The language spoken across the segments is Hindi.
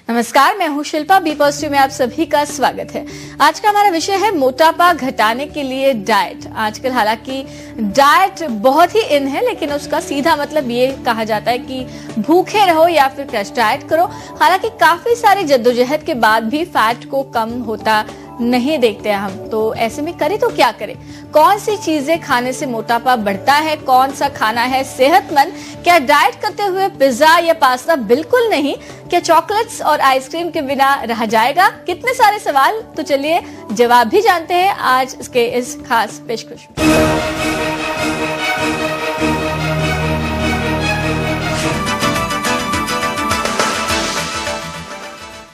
नमस्कार, मैं हूं शिल्पा। बी पॉजिटिव में आप सभी का स्वागत है। आज का हमारा विषय है मोटापा घटाने के लिए डाइट। आजकल हालांकि डाइट बहुत ही इन है, लेकिन उसका सीधा मतलब ये कहा जाता है कि भूखे रहो या फिर क्रश डाइट करो। हालांकि काफी सारी जद्दोजहद के बाद भी फैट को कम होता नहीं देखते हम, तो ऐसे में करें तो क्या करें? कौन सी चीजें खाने से मोटापा बढ़ता है? कौन सा खाना है सेहतमंद? क्या डाइट करते हुए पिज्जा या पास्ता बिल्कुल नहीं? क्या चॉकलेट्स और आइसक्रीम के बिना रहा जाएगा? कितने सारे सवाल, तो चलिए जवाब भी जानते हैं आज इसके इस खास पेशकश में।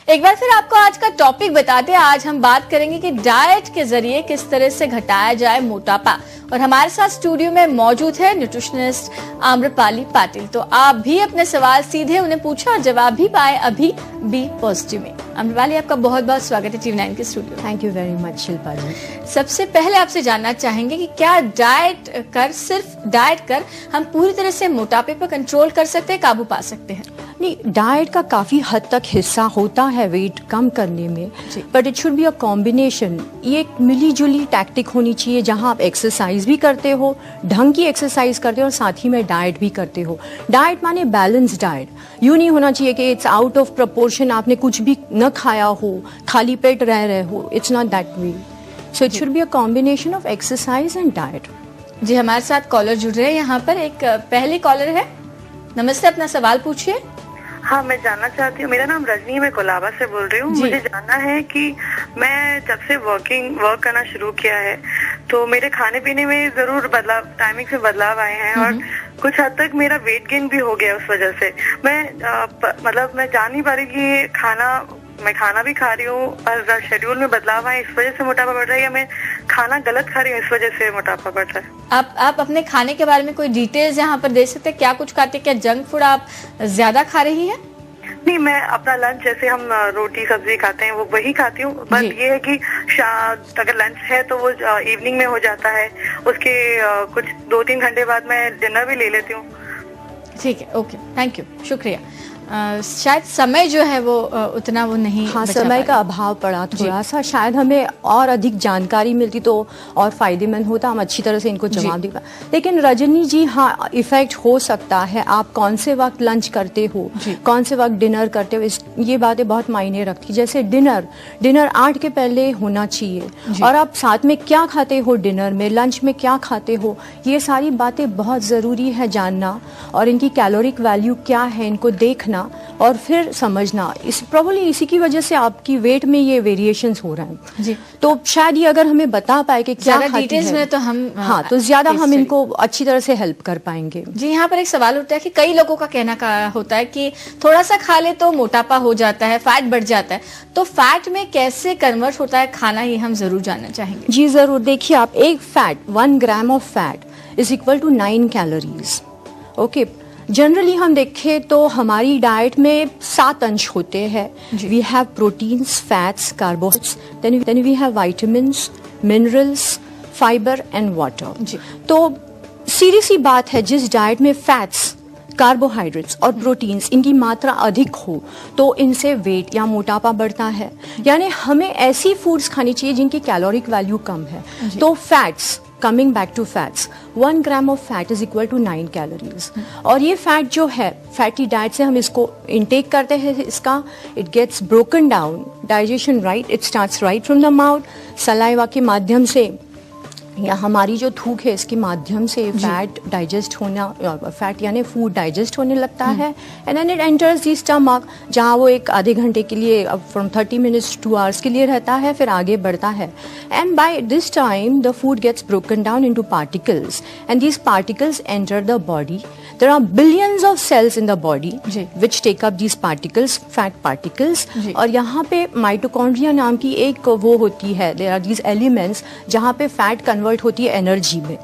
एक बार फिर आपको आज का टॉपिक बताते हैं। आज हम बात करेंगे कि डाइट के जरिए किस तरह से घटाया जाए मोटापा, और हमारे साथ स्टूडियो में मौजूद है न्यूट्रिशनिस्ट आम्रपाली पाटिल। तो आप भी अपने सवाल सीधे उन्हें पूछा और जवाब भी पाए अभी बी पॉजिटिव में। आम्रपाली, आपका बहुत बहुत स्वागत है TV9 के studio. Thank you very much Shilpa ji. सबसे पहले आपसे जानना चाहेंगे कि क्या सिर्फ डाइट कर हम पूरी तरह से मोटापे पर कंट्रोल कर सकते हैं, काबू पा सकते हैं? नहीं, डाइट का काफी हद तक हिस्सा होता है वेट कम करने में, but it should be a combination. ये एक मिली जुली टैक्टिक होनी चाहिए जहां आप एक्सरसाइज भी करते हो, ढंग की एक्सरसाइज करते हो और साथ ही में डाइट भी करते हो। डाइट माने बैलेंस डाइट। यूं नहीं होना चाहिए कि इट्स आउट ऑफ प्रपोर्शन, आपने कुछ भी न खाया हो, खाली पेट रह रहे हो। It's not that way. So it should be a combination of exercise and diet. जी, हमारे साथ कॉलर जुड़ रहे हैं। यहाँ पर एक पहली कॉलर है। नमस्ते, अपना सवाल पूछिए। हाँ, मैं जानना चाहती हूँ। मेरा नाम रजनी है, मैं कोलाबा से बोल रही हूँ। मुझे जानना है कि मैं जब से वर्क करना शुरू किया है तो मेरे खाने पीने में जरूर टाइमिंग से बदलाव आए हैं और कुछ हद तक मेरा वेट गेन भी हो गया उस वजह से। मैं जान नहीं पा रही कि मैं खाना भी खा रही हूँ और शेड्यूल में बदलाव आए, इस वजह से मोटापा बढ़ रहा है, या मैं खाना गलत खा रही हूँ इस वजह से मोटापा बढ़ रहा है? आप अपने खाने के बारे में कोई डिटेल्स यहाँ पर दे सकते हैं? क्या कुछ खाते हैं? क्या जंक फूड आप ज्यादा खा रही हैं? नहीं, मैं अपना लंच, जैसे हम रोटी सब्जी खाते हैं वो वही खाती हूँ, बस ये है कि अगर लंच है तो वो इवनिंग में हो जाता है। उसके कुछ 2-3 घंटे बाद मैं डिनर भी ले लेती हूँ। ठीक है, ओके, थैंक यू, शुक्रिया। शायद समय जो है वो उतना वो नहीं। हाँ, समय का अभाव पड़ा थोड़ा सा। शायद हमें और अधिक जानकारी मिलती तो और फायदेमंद होता, हम अच्छी तरह से इनको जवाब दे पाए। लेकिन रजनी जी, हाँ, इफेक्ट हो सकता है। आप कौन से वक्त लंच करते हो, कौन से वक्त डिनर करते हो, ये बातें बहुत मायने रखती। जैसे डिनर 8 के पहले होना चाहिए, और आप साथ में क्या खाते हो डिनर में, लंच में क्या खाते हो, ये सारी बातें बहुत जरूरी है जानना, और इनकी कैलोरिक वैल्यू क्या है इनको देखना और फिर समझना। प्रॉब्ली इसी की वजह से आपकी वेट में ये वेरिएशंस हो रहे हैं जी। तो शायद ये अगर हमें बता पाए कि क्या डिटेल्स में, तो हम तो ज्यादा हम इनको अच्छी तरह से हेल्प कर पाएंगे। जी, यहाँ पर एक सवाल उठता है कि कई लोगों का कहना होता है कि थोड़ा सा खा ले तो मोटापा हो जाता है, फैट बढ़ जाता है। तो फैट में कैसे कन्वर्ट होता है खाना, ये हम जरूर जानना चाहेंगे। जी जरूर। देखिए, आप 1 gram of fat is equal to 9 calories. Okay, generally हम देखें तो हमारी डाइट में 7 अंश होते हैं। We have proteins, fats, carbohydrates, then we have vitamins, minerals, fibre and water. तो सीधी सी बात है, जिस डाइट में फैट्स, कार्बोहाइड्रेट्स और प्रोटीन्स इनकी मात्रा अधिक हो तो इनसे वेट या मोटापा बढ़ता है। यानी हमें ऐसी फूड्स खानी चाहिए जिनकी कैलोरिक वैल्यू कम है। तो fats, coming back to fats, 1 gram of fat is equal to 9 calories. और ये फैट जो है, फैटी डाइट से हम इसको इनटेक करते हैं, इसका it gets broken down, digestion right, it starts right from the mouth, saliva के माध्यम से या हमारी जो थूक है इसके माध्यम से फैट डाइजेस्ट होना, फैट यानी फूड डाइजेस्ट होने लगता है, and then it enters the stomach, जहाँ वो एक आधे घंटे के लिए, फ्रॉम 30 मिनट्स 2 आवर्स के लिए रहता है, फिर आगे बढ़ता है। And by this time the food gets broken down into particles, and these particles enter the body. There are billions of cells in the body which take up these particles, fat particles. और यहाँ पे माइटोकॉन्ड्रिया नाम की एक वो होती है, there are these elements जहाँ पे फैट कन्वर्ट होती है एनर्जी में।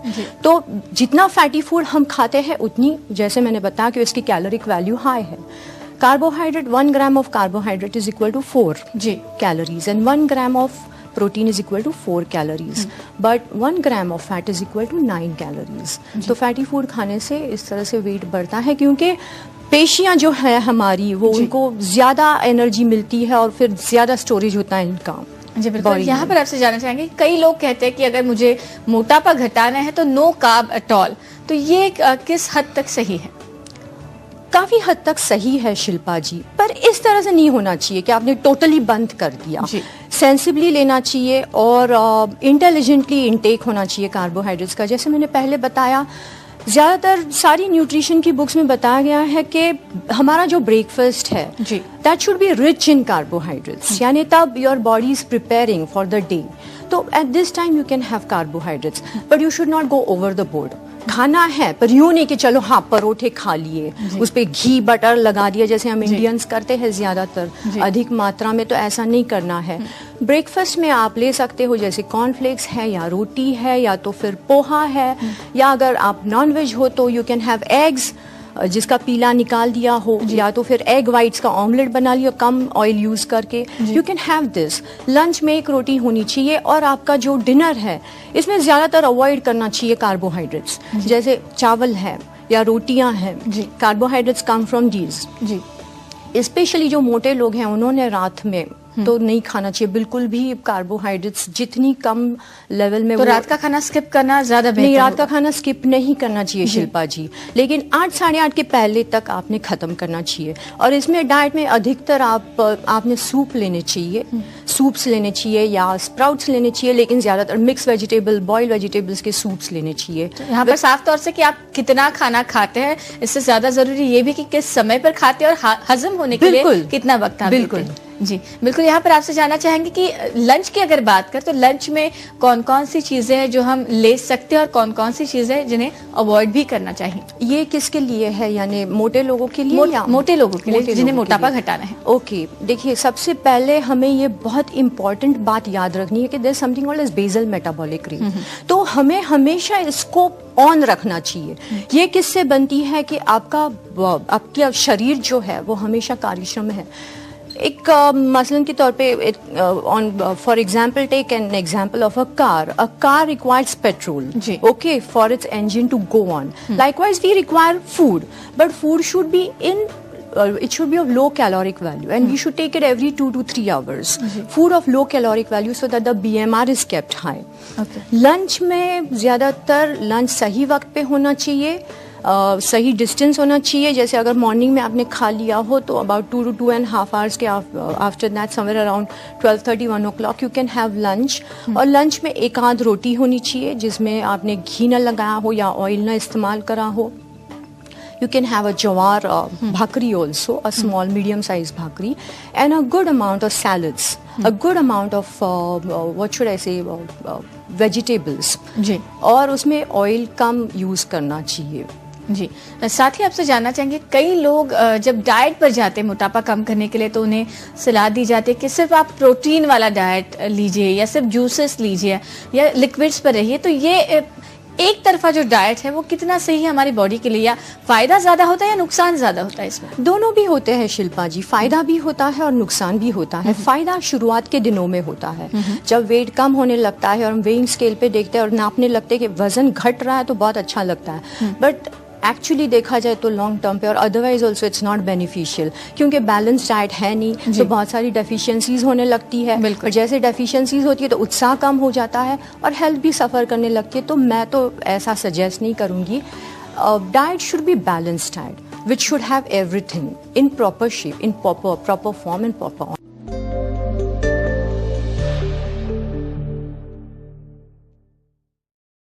तो जितना फैटी फूड हम खाते हैं उतनी, जैसे मैंने बताया कि इसकी कैलोरिक वैल्यू हाई है। Carbohydrate, 1 gram of carbohydrate is equal to 4 calories, and 1 gram of protein is equal to 4 calories, but 1 gram of fat is equal to 9 calories. तो फैटी फूड खाने से इस तरह से वेट बढ़ता है, क्योंकि पेशियां जो है हमारी वो उनको ज्यादा एनर्जी मिलती है और फिर ज्यादा स्टोरेज होता है इनका। जी बिल्कुल। यहाँ पर आपसे जानना चाहेंगे, कई लोग कहते हैं कि अगर मुझे मोटापा घटाना है तो नो कार्ब एट ऑल, तो ये किस हद तक सही है? काफी हद तक सही है शिल्पा जी, पर इस तरह से नहीं होना चाहिए कि आपने टोटली बंद कर दिया। सेंसिबली लेना चाहिए और इंटेलिजेंटली इनटेक होना चाहिए कार्बोहाइड्रेट्स का। जैसे मैंने पहले बताया, ज्यादातर सारी न्यूट्रिशन की बुक्स में बताया गया है कि हमारा जो ब्रेकफास्ट है that should be rich in carbohydrates, यानी तब your body is preparing for the day, तो at this time you can have carbohydrates, but you should not go over the board. खाना है पर यूं नहीं कि चलो हाँ परोठे खा लिए, उस पे घी बटर लगा दिया जैसे हम इंडियंस करते हैं ज्यादातर अधिक मात्रा में, तो ऐसा नहीं करना है। ब्रेकफास्ट में आप ले सकते हो जैसे कॉर्नफ्लेक्स है या रोटी है या तो फिर पोहा है, या अगर आप नॉन वेज हो तो यू कैन हैव एग्स जिसका पीला निकाल दिया हो, या तो फिर एग वाइट्स का ऑमलेट बना लिया कम ऑयल यूज करके, you can have this. Lunch में एक रोटी होनी चाहिए और आपका जो डिनर है इसमें ज्यादातर अवॉइड करना चाहिए कार्बोहाइड्रेट्स, जैसे चावल है या रोटियां हैं, carbohydrates come from these. Specially जो मोटे लोग हैं उन्होंने रात में तो नहीं खाना चाहिए बिल्कुल भी कार्बोहाइड्रेट्स, जितनी कम लेवल में। तो रात का खाना स्किप करना ज्यादा बेहतर? नहीं, रात का खाना स्किप नहीं करना चाहिए शिल्पा जी, लेकिन 8 साढ़े 8 के पहले तक आपने खत्म करना चाहिए। और इसमें डाइट में अधिकतर आपने सूप लेने चाहिए, सूप्स लेने चाहिए या स्प्राउट्स लेने चाहिए, लेकिन ज्यादातर मिक्स वेजिटेबल, बॉइल्ड वेजिटेबल्स के सूप्स लेने चाहिए। तो यहाँ पर साफ तौर से कि आप कितना खाना खाते हैं, इससे ज्यादा जरूरी ये भी कि किस समय पर खाते हैं और हजम होने के लिए कितना वक्त आप देते हैं। जी बिल्कुल। यहाँ पर आपसे जानना चाहेंगे कि लंच की अगर बात करें तो लंच में कौन कौन सी चीजें हैं जो हम ले सकते हैं और कौन कौन सी चीजें हैं जिन्हें अवॉइड भी करना चाहिए? ये किसके लिए है, यानी मोटे लोगों के लिए या मोटे लोगों के लिए जिन्हें मोटापा घटाना है? ओके, देखिए सबसे पहले हमें ये बहुत इंपॉर्टेंट बात याद रखनी है कि there is something called as basal metabolic rate, तो हमें हमेशा इसको ऑन रखना चाहिए। ये किससे बनती है कि आपका शरीर जो है वो हमेशा कार्यक्षम है। एक मसलन के तौर पे for example take an example of a car requires petrol, okay, for its engine to go on. Likewise we require food, but food should be it should be of low caloric value and we should take it every 2 to 3 hours. Food of low caloric value so that the BMR is kept high. Lunch में ज्यादातर लंच सही वक्त पे होना चाहिए, सही डिस्टेंस होना चाहिए। जैसे अगर मॉर्निंग में आपने खा लिया हो तो अबाउट 2 to 2.5 hours के after that somewhere around 12:30 1 o'clock you can have lunch. और लंच में एक आध रोटी होनी चाहिए जिसमें आपने घी न लगाया हो या ऑयल न इस्तेमाल करा हो। You can have a jawar bhakri also, a small medium-sized bhakri, and a good amount of salads, a good amount of what should I say, vegetables. जी। और उसमें ऑयल कम यूज करना चाहिए। जी, साथ ही आपसे जानना चाहेंगे, कई लोग जब डाइट पर जाते हैं मोटापा कम करने के लिए तो उन्हें सलाह दी जाती है कि सिर्फ आप प्रोटीन वाला डाइट लीजिए या सिर्फ जूसेस लीजिए या लिक्विड्स पर रहिए, तो ये एक तरफा जो डाइट है वो कितना सही है हमारी बॉडी के लिए, या फायदा ज्यादा होता है या नुकसान ज्यादा होता है इसमें? दोनों भी होते हैं शिल्पा जी, फायदा भी होता है और नुकसान भी होता है। फायदा शुरुआत के दिनों में होता है, जब वेट कम होने लगता है और हम वेइंग स्केल पे देखते हैं और नापने लगते हैं कि वजन घट रहा है तो बहुत अच्छा लगता है, बट एक्चुअली देखा जाए तो लॉन्ग टर्म पे और otherwise also it's not beneficial, क्योंकि बैलेंस डाइट है नहीं तो बहुत सारी डेफिशिएंसीज होने लगती है। और जैसे डेफिशिएंसीज होती है तो उत्साह कम हो जाता है और हेल्थ भी सफर करने लगती है। तो मैं तो ऐसा सजेस्ट नहीं करूंगी। Diet should be balance diet which should have everything in proper shape, in proper form and proper